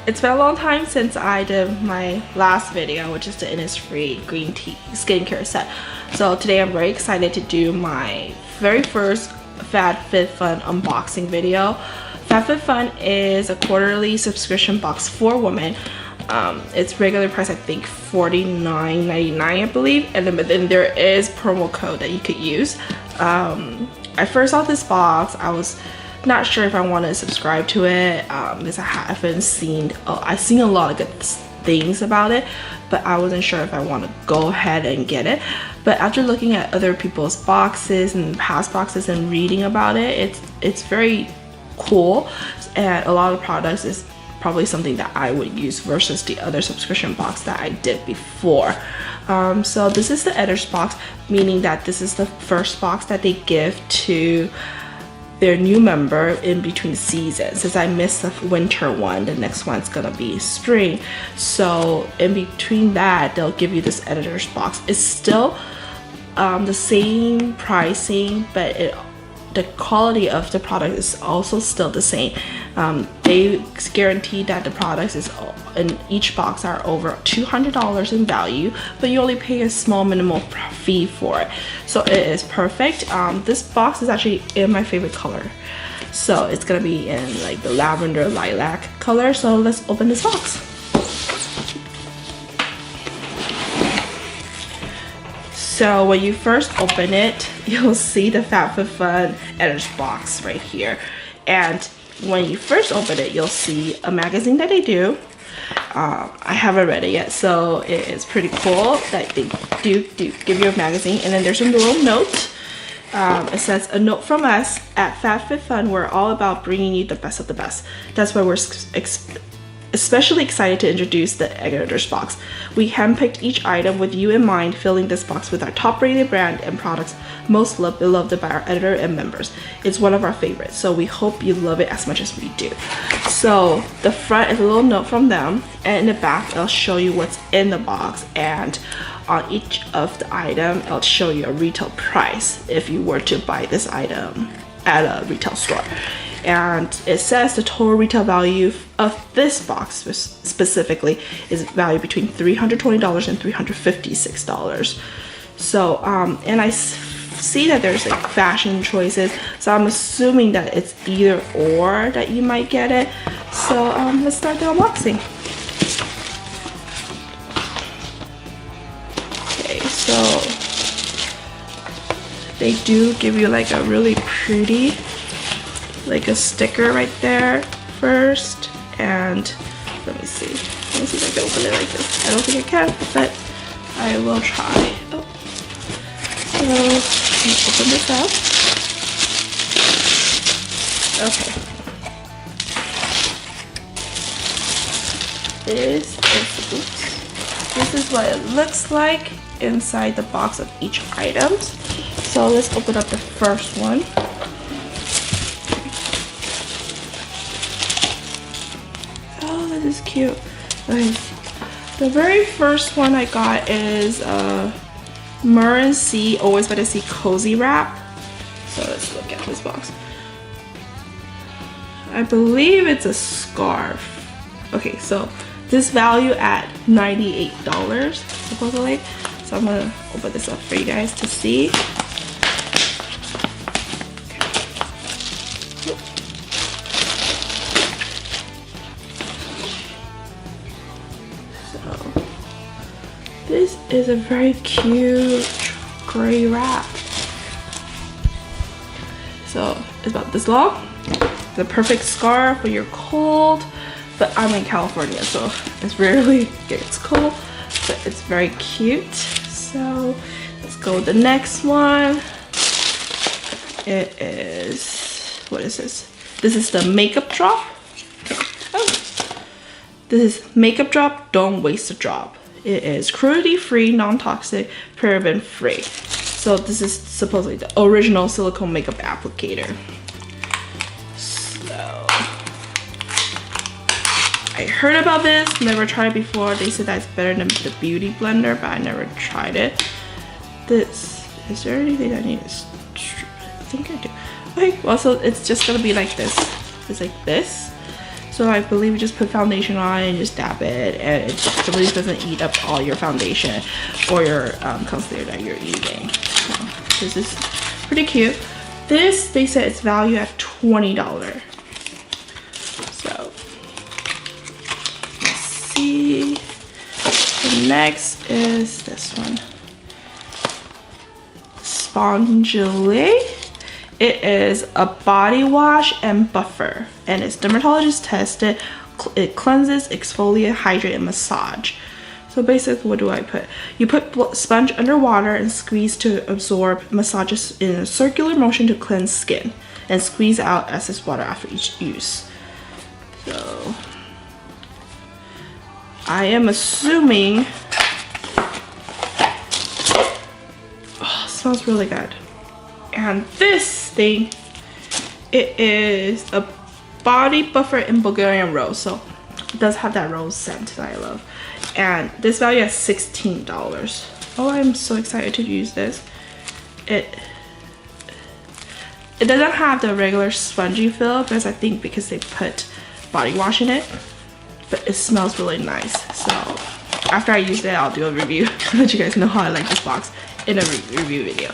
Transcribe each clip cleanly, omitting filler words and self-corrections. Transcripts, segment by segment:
it's been a long time since I did my last video, which is the Innisfree green tea skincare set. So today I'm very excited to do my very first FabFitFun unboxing video. FabFitFun is a quarterly subscription box for women. It's regular price, I think $49.99 I believe, and then there is promo code that you could use. I first saw this box, I was not sure if I want to subscribe to it because I haven't seen, I've seen a lot of good things about it, but I wasn't sure if I want to go ahead and get it. But after looking at other people's boxes and past boxes and reading about it, it's very cool, and a lot of products is probably something that I would use versus the other subscription box that I did before. So this is the editor's box, meaning that this is the first box that they give to their new member in between seasons. Since I missed the winter one, the next one's gonna be spring. So in between that, they'll give you this editor's box. It's still the same pricing, but the quality of the product is also still the same. They guarantee that the products in each box are over $200 in value, but you only pay a small minimal fee for it. So it is perfect. This box is actually in my favorite color. So it's gonna be in like the lavender lilac color. So let's open this box. So when you first open it, you'll see the FabFitFun editor's box right here. And when you first open it, you'll see a magazine that they do. I haven't read it yet, so it is pretty cool that they do give you a magazine. And then there's a little note. It says, "A note from us at FabFitFun, we're all about bringing you the best of the best. That's why we're especially excited to introduce the editor's box. We handpicked each item with you in mind, filling this box with our top-rated brand and products most beloved by our editor and members. It's one of our favorites, so we hope you love it as much as we do." So the front is a little note from them, and in the back it'll show you what's in the box, and on each of the item it'll show you a retail price if you were to buy this item at a retail store. And it says the total retail value of this box specifically is valued between $320 and $356. So and I see that there's like fashion choices, so I'm assuming that it's either or that you might get it. So let's start the unboxing. Okay, so they do give you like a really pretty, like a sticker right there first, and let me see if I can open it like this. I don't think I can, but I will try. Oh. So let me open this up. Okay. This is what it looks like inside the box of each item. So let's open up the first one. This is cute. Okay. The very first one I got is Murren C Always Better See Cozy Wrap. So let's look at this box. I believe it's a scarf. Okay, so this value at $98 supposedly. So I'm gonna open this up for you guys to see. This is a very cute gray wrap. So it's about this long. The perfect scarf when you're cold, but I'm in California, so it's rarely gets cold, but it's very cute. So let's go with the next one. It is, what is this? This is the makeup drop. Oh, this is makeup drop, don't waste a drop. It is cruelty-free, non-toxic, paraben-free. So this is supposedly the original silicone makeup applicator. So I heard about this, never tried it before. They said that it's better than the beauty blender, but I never tried it. This, is there anything I need to, I think I do. Okay, well, so it's just gonna be like this. It's like this. So I believe you just put foundation on and just dab it, and it really doesn't eat up all your foundation or your concealer that you're using. So this is pretty cute. This, they said it's valued at $20. So let's see. The next is this one, Spongely. It is a body wash and buffer, and it's dermatologist tested. It cleanses, exfoliate, hydrate, and massage. So basically, what do I put? You put sponge under water and squeeze to absorb, massages in a circular motion to cleanse skin, and squeeze out excess water after each use. So I am assuming, oh, it smells really good. And this thing, it is a body buffer in Bulgarian rose, so it does have that rose scent that I love. And this value is $16. Oh, I'm so excited to use this. It doesn't have the regular spongy feel, because I think because they put body wash in it, but it smells really nice. So after I use it, I'll do a review to let you guys know how I like this box in a review video.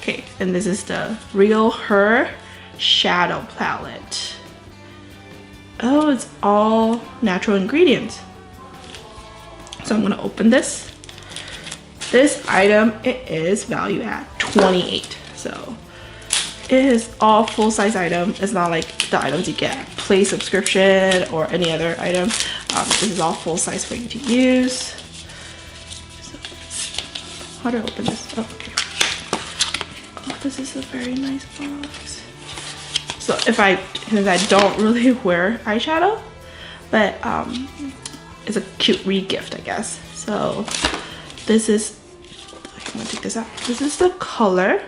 Okay, and this is the Real Her Shadow Palette. Oh, it's all natural ingredients. So I'm gonna open this. This item, it is valued at $28. So it is all full-size item. It's not like the items you get Play subscription or any other item. This is all full-size for you to use. So how do I open this? Oh, okay. Oh, this is a very nice box. So because I don't really wear eyeshadow, but it's a cute re-gift, I guess. So this is, I'm gonna take this out. This is the color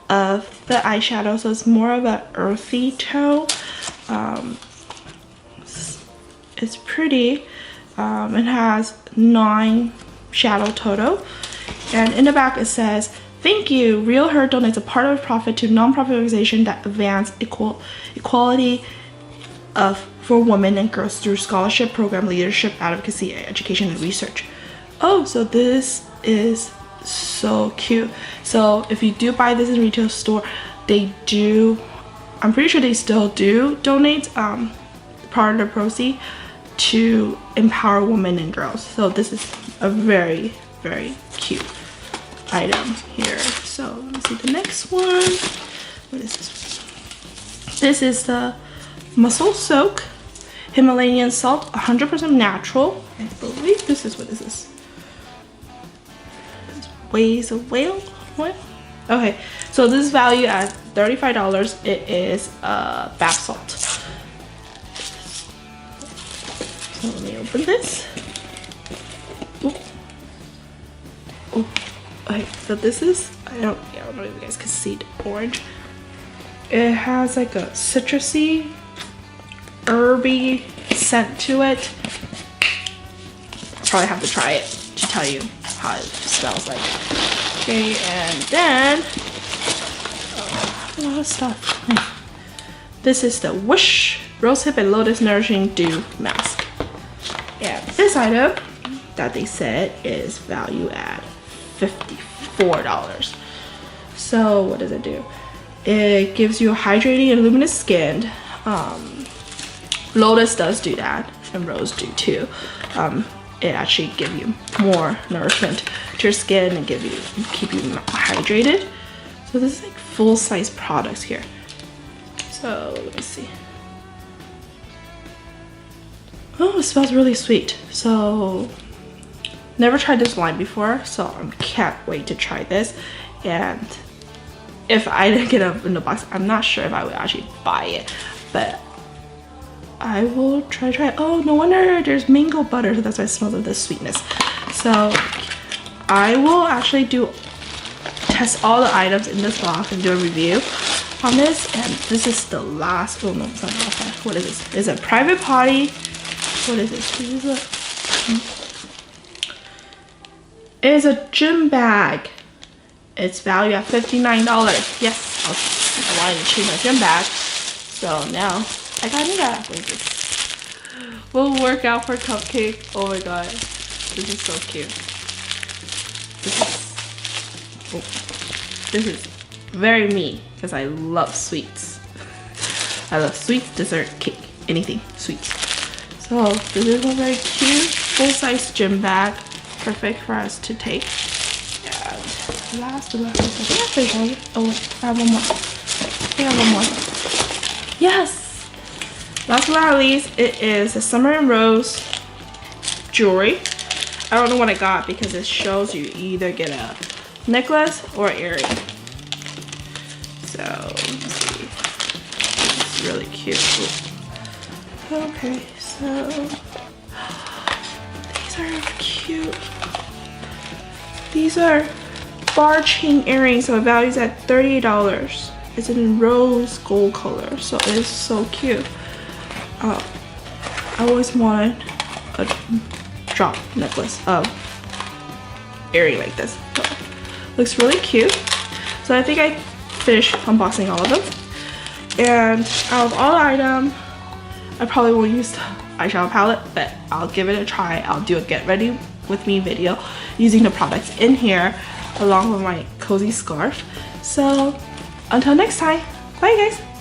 of the eyeshadow, so it's more of an earthy tone. It's pretty. It has 9 shadow total, and in the back it says, "Thank you. Real Her donates a part of its profit to non-profit organization that advance equality for women and girls through scholarship, program, leadership, advocacy, education, and research." Oh, so this is so cute. So if you do buy this in retail store, they do, I'm pretty sure they still do donate part of the proceeds to empower women and girls. So this is a very, very cute item here. So let me see the next one. What is this one? This is the Muscle Soak Himalayan Salt, 100% natural. I believe this is what this is. Weighs a whale? What? Okay, so this is valued at $35. It is bath salt. So let me open this. Ooh. Ooh. Okay, so this is, I don't know if you guys can see the orange. It has like a citrusy, herby scent to it. I'll probably have to try it to tell you how it smells like. Okay, and then a lot of stuff. This is the Wish Rosehip and Lotus Nourishing Dew Mask. And this item that they said is valued at $54. So what does it do? It gives you a hydrating and luminous skin. Lotus does do that, and Rose do too. It actually gives you more nourishment to your skin and keep you hydrated. So this is like full-size products here. So let me see. Oh, it smells really sweet. So never tried this line before, so I can't wait to try this. And if I didn't get it in the box, I'm not sure if I would actually buy it, but I will try it. Oh, no wonder there's mango butter, so that's why it smells of the sweetness. So I will actually test all the items in this box and do a review on this. And this is the last, oh no, it's not the last one. What is this? It's a private potty. What is this? It is a gym bag. It's valued at $59. Yes, I wanted to choose my gym bag. So now I got a new bag. What is this? We'll work out for cupcake. Oh my god. This is so cute. This is very me because I love sweets. I love sweets, dessert, cake, anything, sweets. So this is a very cute full-size gym bag. Perfect for us to take. And last but not least, I think I oh wait, I have one more. I have one more. Yes! Last but not least, it is a Summer and Rose jewelry. I don't know what I got because it shows you either get a necklace or an earring. So, let's see. It's really cute. Okay, so these are cute. These are bar chain earrings, so it values at $38. It's in rose gold color, so it is so cute. I always wanted a drop necklace earring like this. So, looks really cute. So I think I finished unboxing all of them. And out of all the items, I probably won't use the eyeshadow palette, but I'll give it a try. I'll do a get ready with me video using the products in here along with my cozy scarf. So until next time, bye guys.